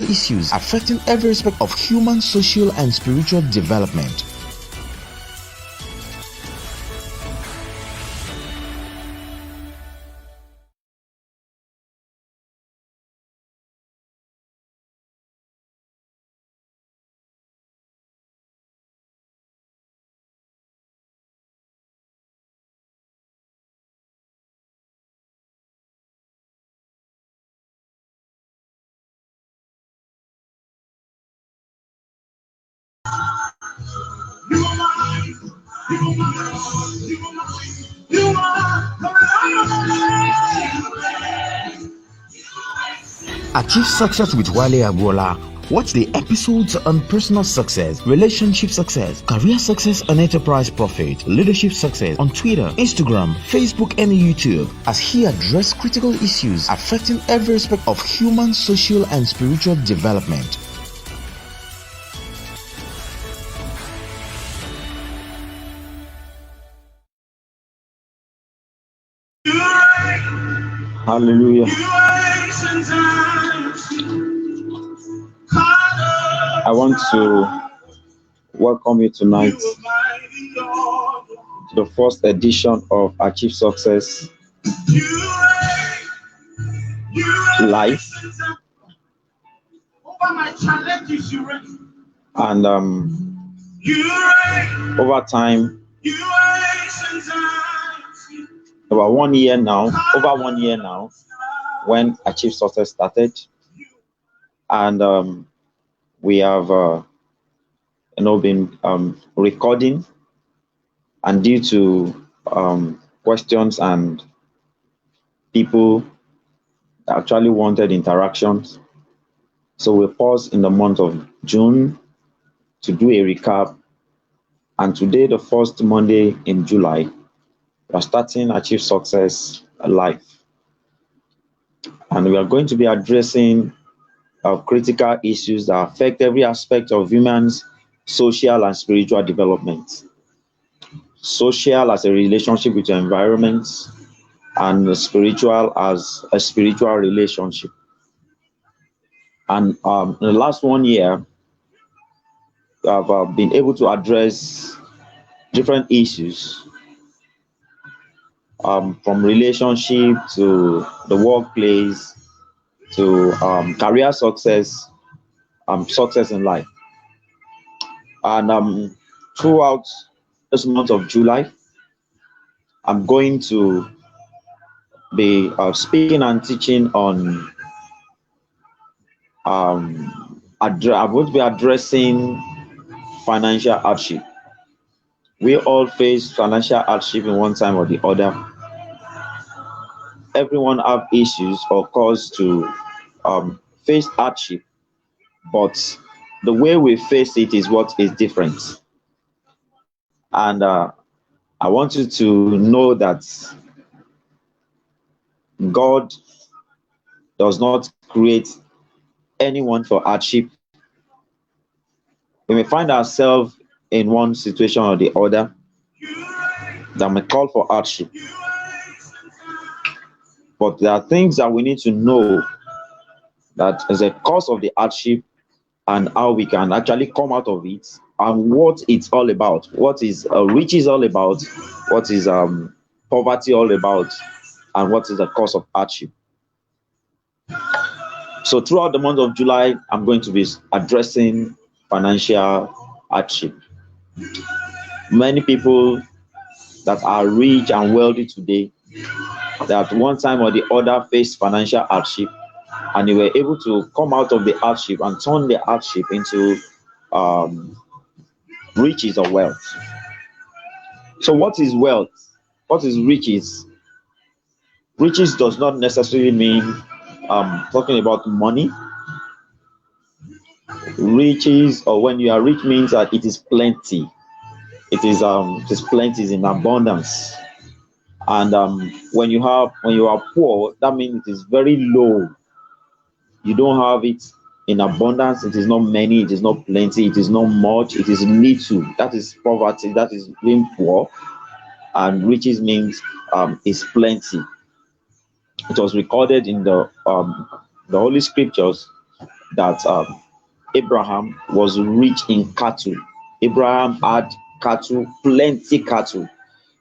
issues affecting every aspect of human, social, and spiritual development. Achieve success with Wale Agbola. Watch the episodes on personal success, relationship success, career success and enterprise profit, leadership success on Twitter, Instagram, Facebook and YouTube as he addresses critical issues affecting every aspect of human, social and spiritual development. Hallelujah. I want to welcome you tonight to the first edition of Achieve Success Live. And over time, over 1 year now, when Achieve Success started, and we have been recording, and due to questions and people actually wanted interactions, so we paused in the month of June to do a recap. And today, the first Monday in July, we are starting Achieve Success Live, and we are going to be addressing critical issues that affect every aspect of human's social and spiritual development. Social as a relationship with your environment, and spiritual as a spiritual relationship. And in the last 1 year, I've been able to address different issues, from relationship to the workplace to career success, success in life. And throughout this month of July, I'm going to be speaking and teaching on I'm going to be addressing financial hardship. We all face financial hardship in one time or the other. Everyone have issues or cause to face hardship, but the way we face it is what is different. And I want you to know that God does not create anyone for hardship. We may find ourselves in one situation or the other that may call for hardship. But there are things that we need to know that is a cause of the hardship and how we can actually come out of it, and what it's all about, what is riches all about, what is poverty all about, and what is the cause of hardship. So throughout the month of July, I'm going to be addressing financial hardship. Many people that are rich and wealthy today, that at one time or the other faced financial hardship, and they were able to come out of the hardship and turn the hardship into riches or wealth. So what is wealth? What is riches? Riches does not necessarily mean talking about money. Riches, or when you are rich, means that it is plenty. It is plenty, is in abundance. And when you are poor, that means it is very low. You don't have it in abundance. It is not many, it is not plenty, it is not much, it is little. That is poverty, that is being poor. And riches means is plenty. It was recorded in the Holy Scriptures that Abraham was rich in cattle. Abraham had cattle, plenty cattle.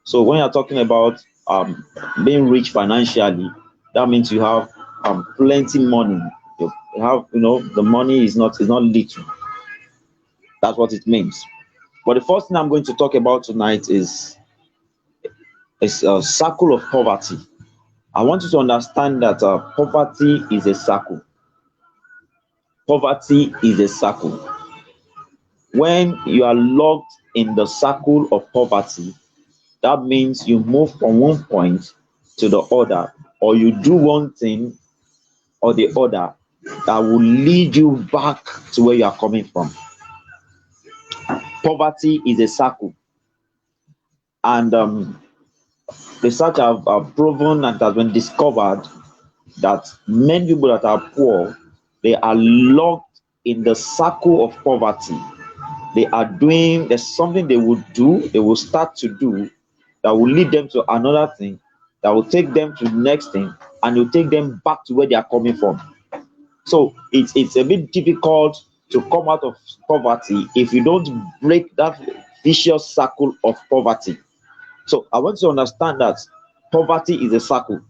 So when you're talking about being rich financially, that means you have plenty money. You have, the money is not little. That's what it means. But the first thing I'm going to talk about tonight is a circle of poverty. I want you to understand that poverty is a circle. Poverty is a circle. When you are locked in the circle of poverty, that means you move from one point to the other, or you do one thing or the other that will lead you back to where you are coming from. Poverty is a circle. And research have proven and has been discovered that many people that are poor, they are locked in the circle of poverty. There's something they will start to do that will lead them to another thing, that will take them to the next thing, and will take them back to where they are coming from. So it's a bit difficult to come out of poverty if you don't break that vicious circle of poverty. So I want you to understand that poverty is a circle,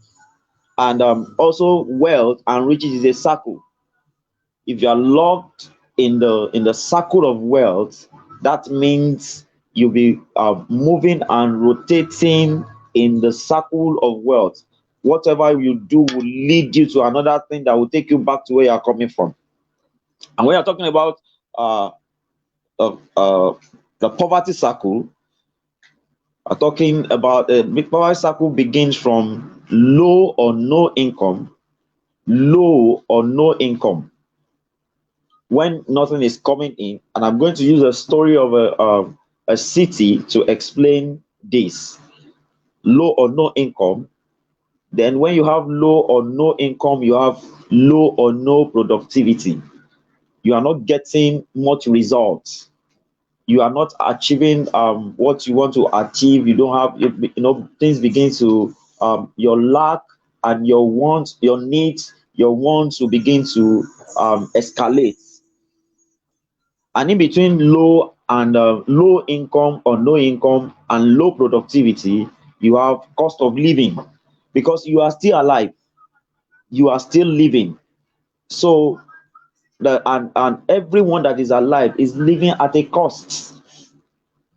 and also wealth and riches is a circle. If you are locked in the circle of wealth, that means you'll be moving and rotating in the circle of wealth. Whatever you do will lead you to another thing that will take you back to where you are coming from. And when you're talking about the poverty circle, I'm talking about the poverty circle begins from low or no income. Low or no income. When nothing is coming in, and I'm going to use a story of a city to explain this. Low or no income. Then when you have low or no income, you have low or no productivity. You are not getting much results. You are not achieving what you want to achieve. You don't have, things begin to, your lack and your wants, your needs, your wants will begin to escalate. And in between low income or no income and low productivity, you have cost of living, because you are still alive, you are still living. So and everyone that is alive is living at a cost.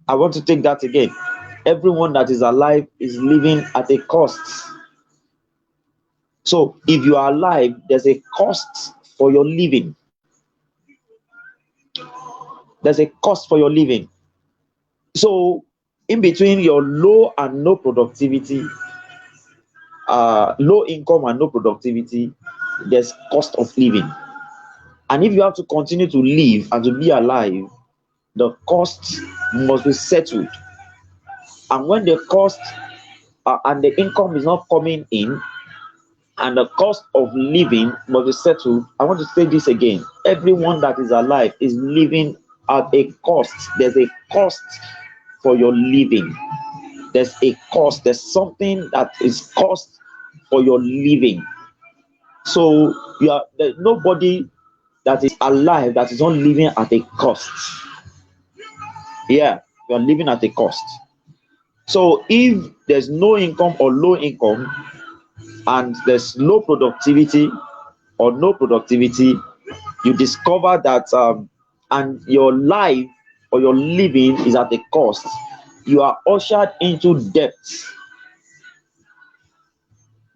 I want to take that again. Everyone that is alive is living at a cost. So if you are alive, there's a cost for your living. There's a cost for your living. So in between your low and no productivity, low income and no productivity, there's cost of living. And if you have to continue to live and to be alive, the cost must be settled. And when the cost and the income is not coming in, and the cost of living must be settled, I want to say this again. Everyone that is alive is living at a cost. There's a cost for your living. There's a cost. There's something that is cost for your living. So there's nobody that is alive that is not living at a cost. Yeah, you are living at a cost. So if there's no income or low income, and there's low productivity or no productivity, you discover that and your life or your living is at a cost, you are ushered into debt,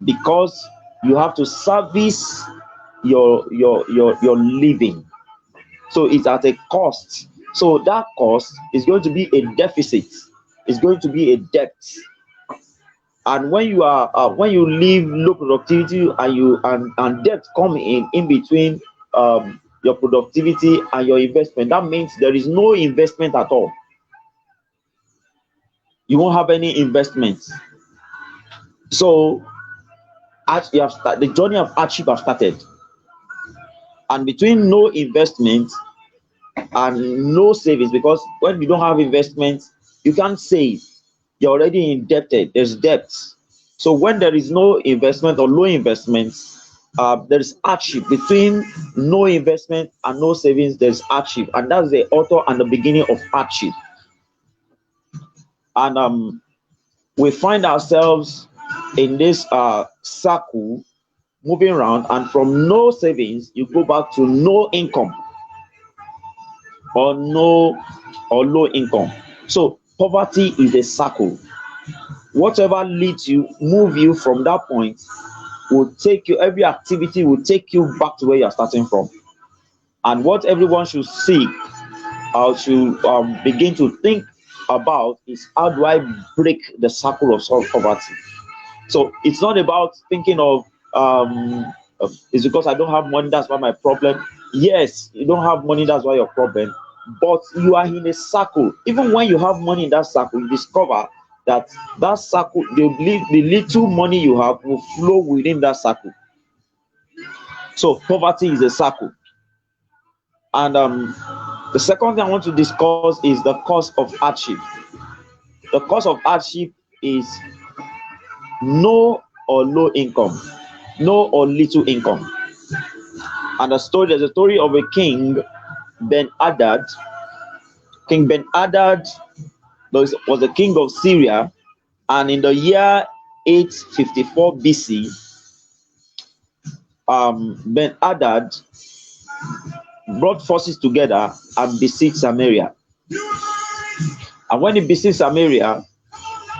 because you have to service your living. So it's at a cost. So that cost is going to be a deficit. It's going to be a debt. And when you are when you leave low productivity and debt come in between your productivity and your investment, that means there is no investment at all. You won't have any investments. So as you have the journey of hardship have started. And between no investment and no savings, because when you don't have investments, you can't save. You're already indebted. There's debts. So when there is no investment or low investments, there is hardship between no investment and no savings. There is hardship, and that's the author and the beginning of hardship. And we find ourselves in this circle moving around, and from no savings you go back to no income, or no or low income. So poverty is a circle. Whatever leads you, move you from that point, will take you, every activity will take you back to where you're starting from. And what everyone should seek, or should begin to think about, is how do I break the circle of poverty? So it's not about thinking of it's because I don't have money, that's why my problem. Yes, you don't have money, that's why your problem. But you are in a circle. Even when you have money in that circle, you discover that that circle, the little money you have will flow within that circle. So poverty is a circle. And the second thing I want to discuss is the cause of hardship. The cause of hardship is no or low income, no or little income. And there's a story of a king, Ben Hadad. King Ben Hadad was the king of Syria, and in the year 854 BC, Ben Hadad brought forces together and besieged Samaria. And when he besieged Samaria,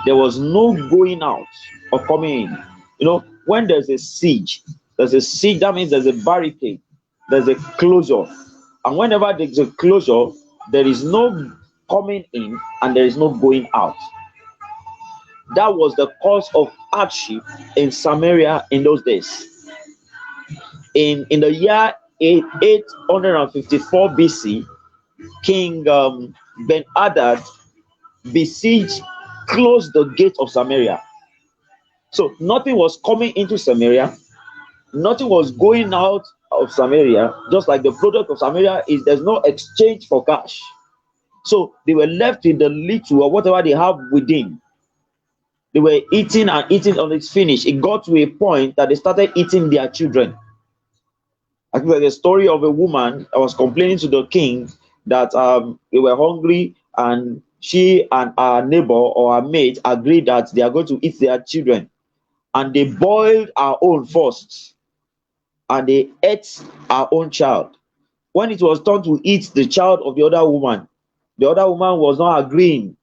there was no going out or coming in. You know, when there's a siege, that means there's a barricade, there's a closure. And whenever there's a closure, there is no coming in and there is no going out. That was the cause of hardship in Samaria in those days. In the year 854 BC, King Ben Hadad besieged, closed the gate of Samaria. So nothing was coming into Samaria, nothing was going out of Samaria. Just like the product of Samaria is, there's no exchange for cash. So they were left with the little or whatever they have within. They were eating and eating until it's finished. It got to a point that they started eating their children. I think there's a story of a woman that was complaining to the king that they were hungry, and she and her neighbor or her mate agreed that they are going to eat their children. And they boiled our own first, and they ate our own child. When it was time to eat the child of the other woman was not agreeing,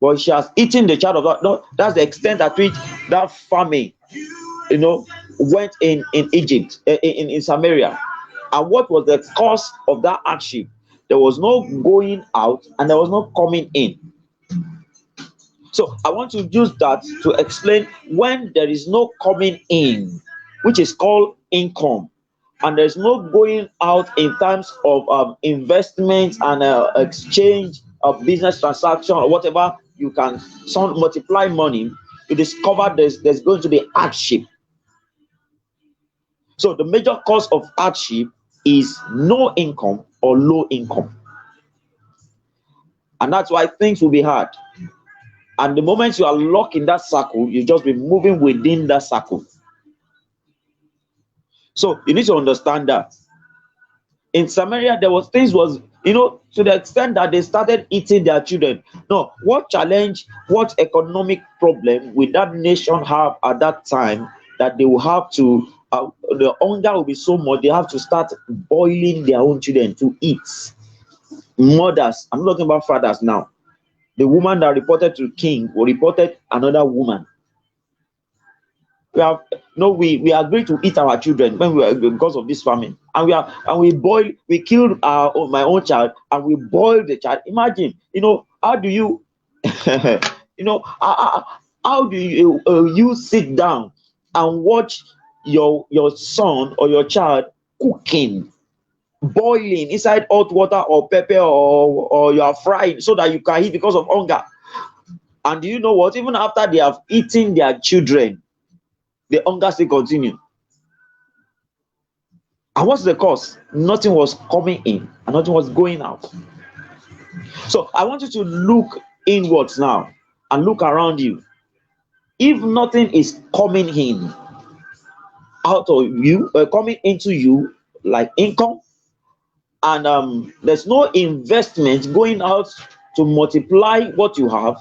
but she has eaten the child of that. No, that's the extent at which that famine, went in Egypt, in Samaria. And what was the cause of that hardship? There was no going out and there was no coming in. So I want to use that to explain when there is no coming in, which is called income, and there's no going out in terms of investment and exchange of business transaction or whatever. You can multiply money. You discover there's going to be hardship. So the major cause of hardship is no income or low income, and that's why things will be hard. And the moment you are locked in that circle, you just be moving within that circle. So you need to understand that in Samaria there was to the extent that they started eating their children. No, what challenge, what economic problem will that nation have at that time, that they will have to the hunger will be so much, they have to start boiling their own children to eat. Mothers, I'm not talking about fathers now. The woman that reported to the king reported another woman. We agreed to eat our children when we were, because of this famine, and we killed my own child, and we boiled the child. Imagine, how do you how do you sit down and watch your son or your child cooking, boiling inside hot water or pepper, or you are frying so that you can eat because of hunger? And do you know what? Even after they have eaten their children, the hunger still continue. And what's the cause? Nothing was coming in and nothing was going out. So I want you to look inwards now and look around you. If nothing is coming in, out of you, coming into you like income, and there's no investment going out to multiply what you have,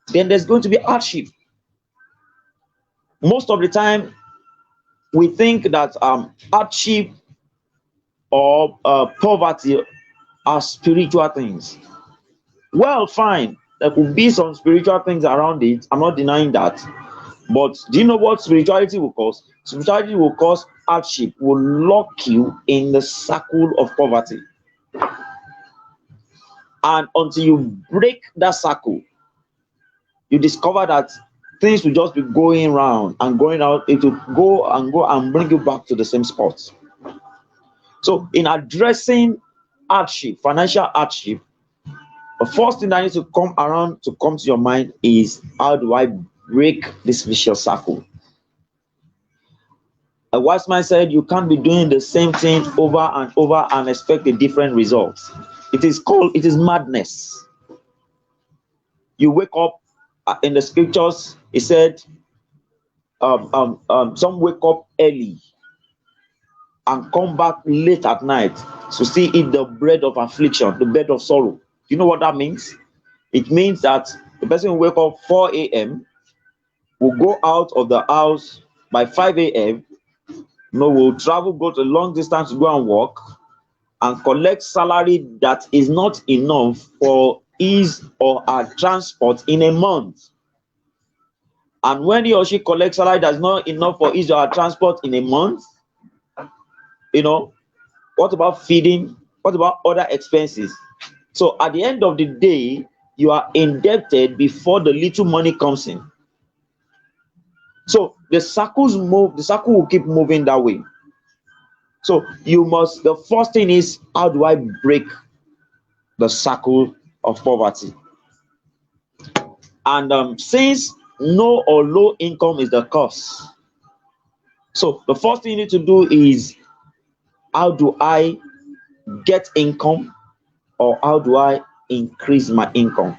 then there's going to be hardship. Most of the time, we think that hardship or poverty are spiritual things. Well, fine, there could be some spiritual things around it. I'm not denying that. But do you know what spirituality will cause? Spirituality will cause hardship, will lock you in the circle of poverty. And until you break that circle, you discover that things will just be going round and going out. It will go and bring you back to the same spot. So, in addressing hardship, financial hardship, the first thing that needs to come to your mind is, how do I break this vicious circle? A wise man said, you can't be doing the same thing over and over and expect a different result. It is madness. You wake up, in the scriptures, it said, some wake up early and come back late at night to still eat the bread of affliction, the bread of sorrow. You know what that means? It means that the person will wake up 4 a.m., will go out of the house by 5 a.m., will travel, go to a long distance to go and work, and collect salary that is not enough for his or her transport in a month. And when he or she collects salary that's not enough for his or her transport in a month, what about feeding? What about other expenses? So at the end of the day, you are indebted before the little money comes in. So the circle will keep moving that way. So the first thing is, how do I break the circle of poverty? And since no or low income is the cause, so the first thing you need to do is, how do I get income, or how do I increase my income?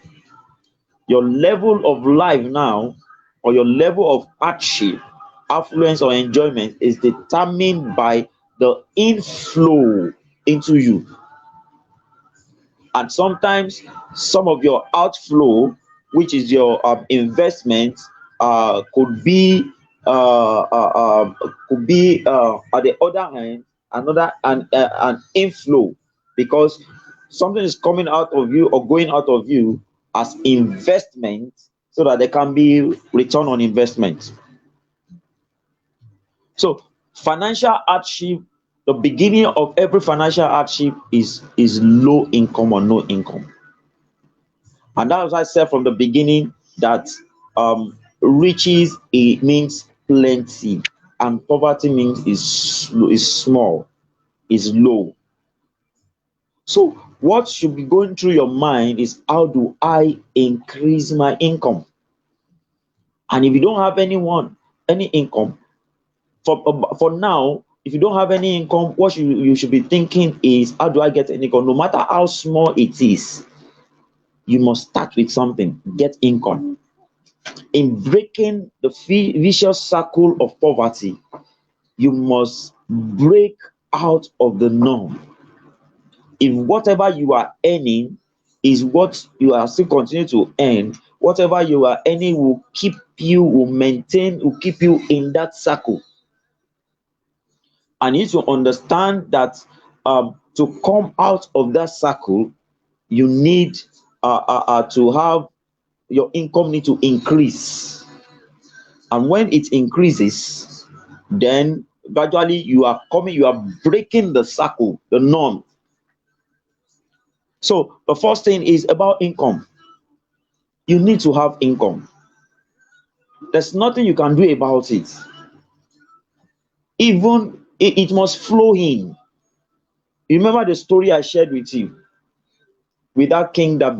Your level of life now, or your level of hardship, affluence, or enjoyment is determined by the inflow into you. And sometimes some of your outflow, which is your investment, could be at the other hand an inflow, because something is coming out of you or going out of you as investment, so that there can be return on investment. So financial hardship, the beginning of every financial hardship is low income or no income. And that was why I said from the beginning that riches, it means plenty, and poverty means is small, is low. So what should be going through your mind is, how do I increase my income? And if you don't have any income, for now, if you don't have any income, what you should be thinking is, how do I get an income? No matter how small it is, you must start with something. Get income. In breaking the vicious circle of poverty, you must break out of the norm. If whatever you are earning is what you are still continue to earn, whatever you are earning will keep you in that circle. And you need to understand that to come out of that circle, you need to have your income need to increase. And when it increases, then gradually you are breaking the circle, the norm. So the first thing is about income. You need to have income. There's nothing you can do about it. Even it must flow in. You remember the story I shared with you, with that king of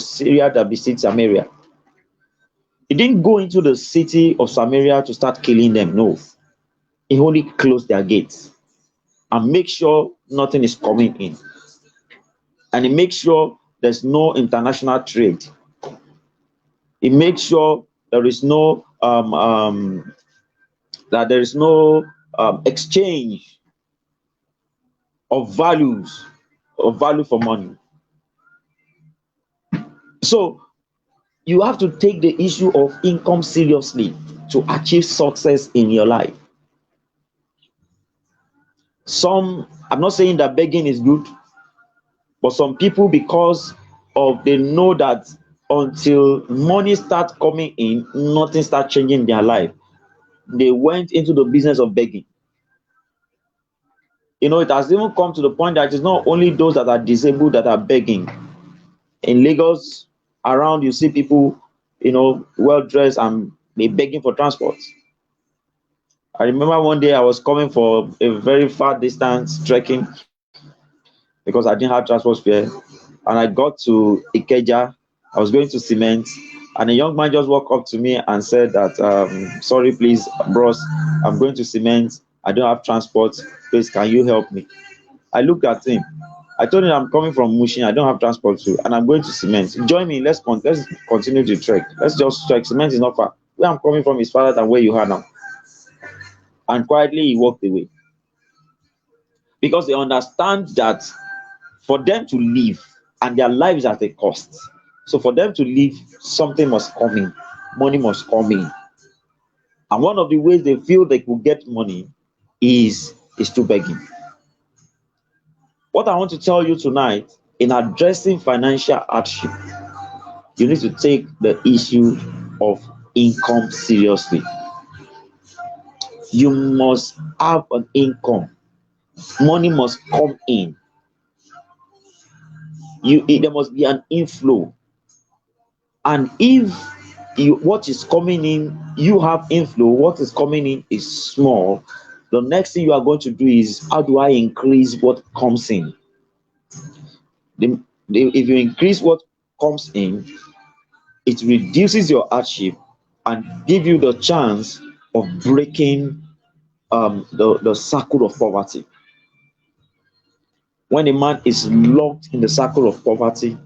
Syria that besieges Samaria. He didn't go into the city of Samaria to start killing them. No, he only closed their gates and make sure nothing is coming in, and he makes sure there's no international trade. He makes sure there is no that there is no exchange of values, of value for money. So you have to take the issue of income seriously to achieve success in your life. I'm not saying that begging is good, but some people, because of they know that until money starts coming in, nothing starts changing in their life, they went into the business of begging. It has even come to the point that it's not only those that are disabled that are begging. In Lagos, around, you see people, well dressed and they begging for transport. I remember one day I was coming for a very far distance trekking because I didn't have transport fare, and I got to Ikeja. I was going to Cement, and a young man just walked up to me and said that, sorry, please, bros, I'm going to Cement. I don't have transport. Please, can you help me? I looked at him. I told him I'm coming from Mushin. I don't have transport too, and I'm going to Cement. Join me. Let's continue to trek. Let's just trek. Cement is not far. Where I'm coming from is farther than where you are now. And quietly he walked away, because they understand that for them to live, and their lives at a cost. So for them to live, something must come in. Money must come in. And one of the ways they feel they will get money is through begging. What I want to tell you tonight, in addressing financial hardship, you need to take the issue of income seriously. You must have an income. Money must come in. There must be an inflow. And if what is coming in, you have inflow, what is coming in is small, the next thing you are going to do is, how do I increase what comes in? If you increase what comes in, it reduces your hardship and give you the chance of breaking the circle of poverty. When a man is locked in the circle of poverty,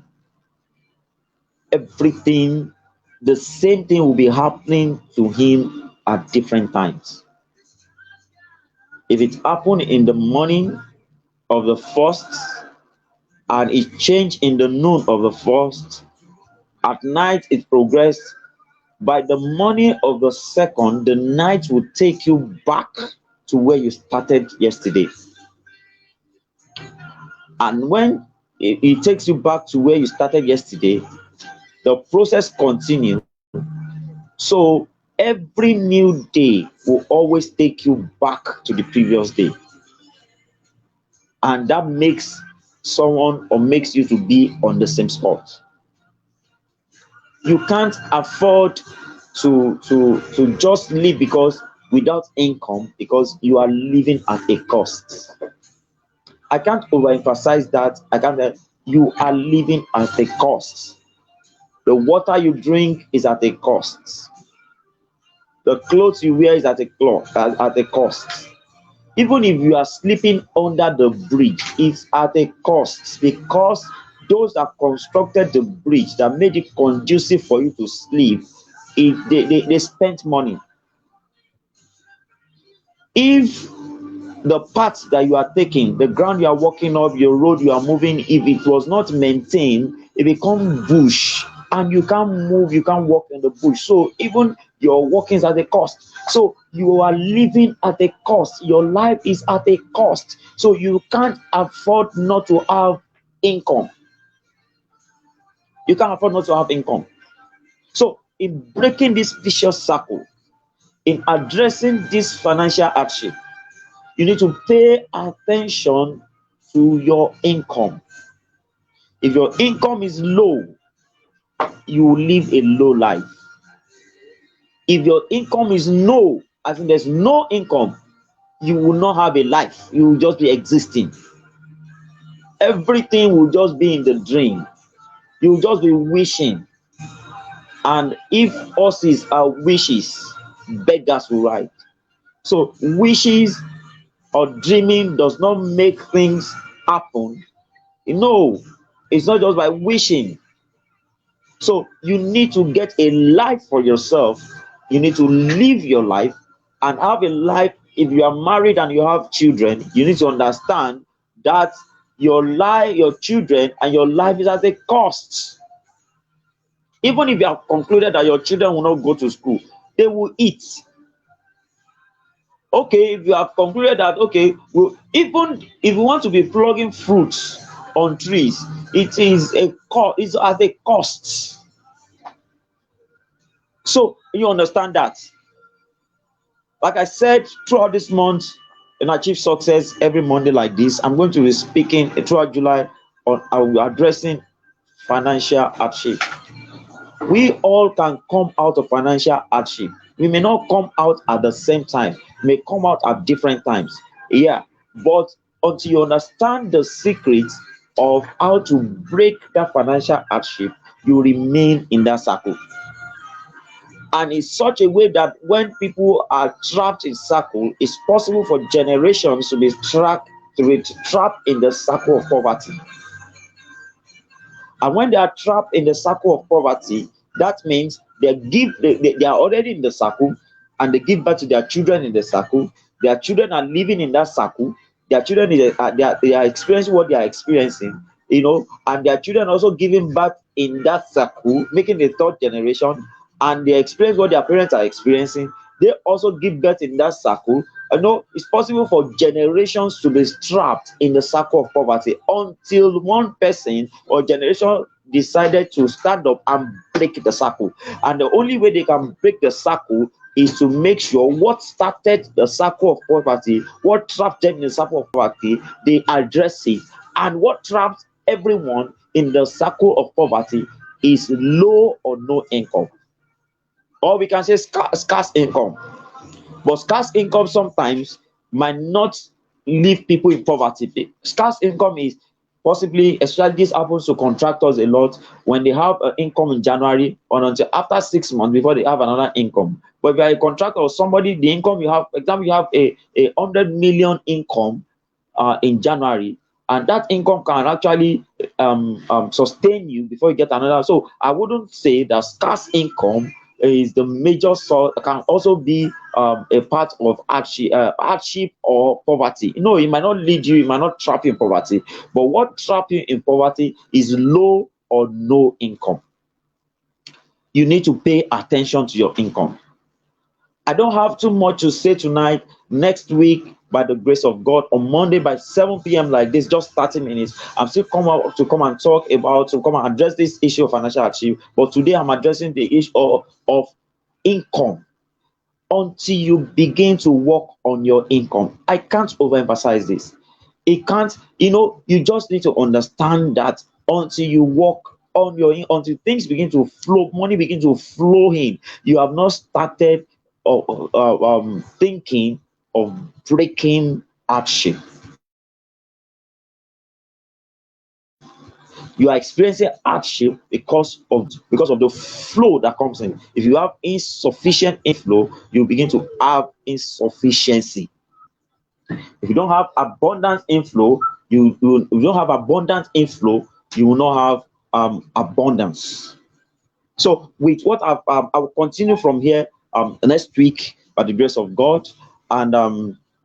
the same thing will be happening to him at different times. If it happened in the morning of the first and it changed in the noon of the first, at night it progressed. By the morning of the second, the night will take you back to where you started yesterday. And when it takes you back to where you started yesterday, the process continues. So every new day will always take you back to the previous day. And that makes someone, or makes you, to be on the same spot. You can't afford to just live without income, because you are living at a cost. I can't overemphasize that. You are living at a cost. The water you drink is at a cost. The clothes you wear is at a cost. Even if you are sleeping under the bridge, it's at a cost, because those that constructed the bridge, that made it conducive for you to sleep, they spent money. If the path that you are taking, the ground you are walking up, your road you are moving, if it was not maintained, it becomes bush, and you can't move, you can't walk in the bush. So even your walkings at a cost. So you are living at a cost. Your life is at a cost. So you can't afford not to have income. You can't afford not to have income. So in breaking this vicious circle, in addressing this financial hardship, you need to pay attention to your income. If your income is low, you will live a low life. If your income is low, as in there's no income, you will not have a life. You will just be existing. Everything will just be in the dream. You will just be wishing. And if horses are wishes, beggars will ride. So wishes or dreaming does not make things happen. No, it's not just by wishing. So you need to get a life for yourself. You need to live your life, and have a life. If you are married and you have children, you need to understand that your life, your children, and your life is at a cost. Even if you have concluded that your children will not go to school, they will eat. Okay, if you have concluded that, okay, well, even if you want to be plugging fruits on trees, it is a cost, it's at a cost. So you understand that. Like I said, throughout this month in Achieve Success, every Monday like this, I'm going to be speaking throughout July on addressing financial hardship. We all can come out of financial hardship. We may not come out at the same time, may come out at different times. Yeah, but until you understand the secrets of how to break that financial hardship, you remain in that circle. And in such a way that when people are trapped in circle, it's possible for generations to be trapped in the circle of poverty. And when they are trapped in the circle of poverty, that means they are already in the circle, and they give birth to their children in the circle. Their children are living in that circle. Their children they are experiencing what they are experiencing, and their children also giving birth in that circle, making the third generation, and they experience what their parents are experiencing. They also give birth in that circle. It's possible for generations to be trapped in the circle of poverty until one person or generation decided to stand up and break the circle. And the only way they can break the circle is to make sure what started the circle of poverty, what trapped them in the circle of poverty, they address it. And what traps everyone in the circle of poverty is low or no income. Or we can say scarce income. But scarce income sometimes might not leave people in poverty. Scarce income is possibly, especially this happens to contractors a lot, when they have an income in January or until after 6 months before they have another income. But if you are a contractor or somebody, the income you have, for example, you have a 100 million income in January, and that income can actually sustain you before you get another. So I wouldn't say that scarce income is the major source. Can also be a part of hardship or poverty. It might not lead you, it might not trap you in poverty, but what traps you in poverty is low or no income. You need to pay attention to your income. I don't have too much to say tonight. Next week, by the grace of God, on Monday by 7 p.m. like this, just 30 minutes, I'm still come and talk about, to come and address this issue of financial hardship. But today I'm addressing the issue of income. Until you begin to work on your income, I can't overemphasize this. It can't, you just need to understand that until you work on until things begin to flow, money begin to flow in, you have not started thinking of breaking hardship. You are experiencing hardship because of the flow that comes in. If you have insufficient inflow, you begin to have insufficiency. If you don't have abundant inflow, you don't have abundant inflow, you will not have abundance. So with what I will continue from here next week by the grace of God, and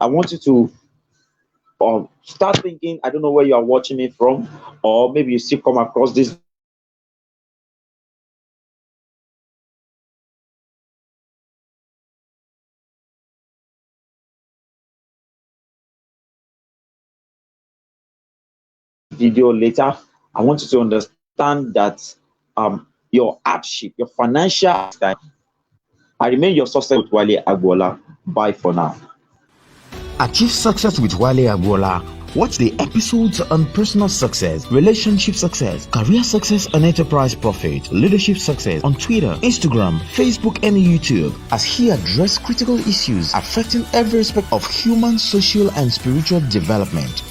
I want you to start thinking. I don't know where you are watching me from, or maybe you still come across this video later. I want you to understand that your hardship, your financial time. I remain your success with Wale Agbola. Bye for now. Achieve Success with Wale Agbola. Watch the episodes on personal success, relationship success, career success and enterprise profit, leadership success on Twitter, Instagram, Facebook and YouTube, as he addresses critical issues affecting every aspect of human, social and spiritual development.